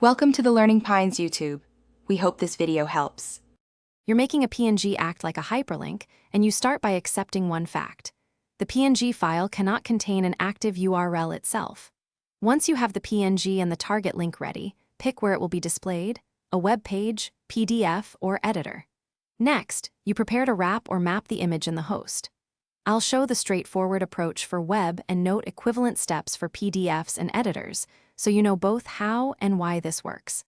Welcome to the Learning Pines YouTube. We hope this video helps. You're making a PNG act like a hyperlink, and you start by accepting one fact. The PNG file cannot contain an active URL itself. Once you have the PNG and the target link ready, pick where it will be displayed: a web page, PDF, or editor. Next, you prepare to wrap or map the image in the host. I'll show the straightforward approach for web and note equivalent steps for PDFs and editors, so you know both how and why this works.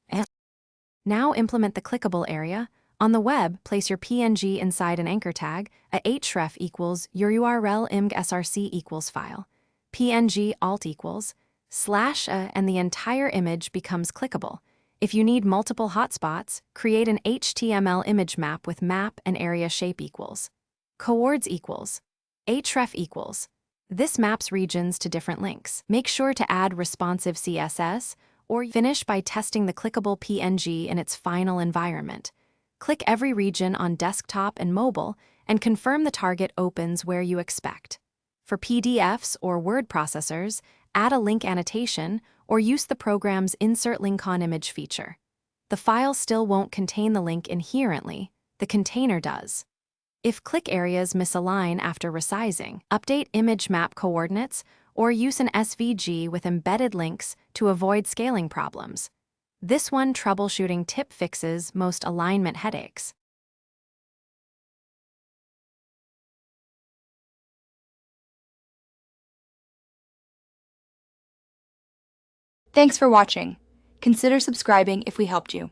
Now implement the clickable area. On the web, place your PNG inside an anchor tag, a href equals your URL img src equals file, PNG alt equals, /a, and the entire image becomes clickable. If you need multiple hotspots, create an HTML image map with map and area shape equals, coords equals, href equals. This maps regions to different links. Make sure to add responsive CSS, or finish by testing the clickable PNG in its final environment. Click every region on desktop and mobile and confirm the target opens where you expect. For PDFs or word processors, add a link annotation or use the program's Insert Link on Image feature. The file still won't contain the link inherently, the container does. If click areas misalign after resizing, update image map coordinates or use an SVG with embedded links to avoid scaling problems. This one troubleshooting tip fixes most alignment headaches. Thanks for watching. Consider subscribing if we helped you.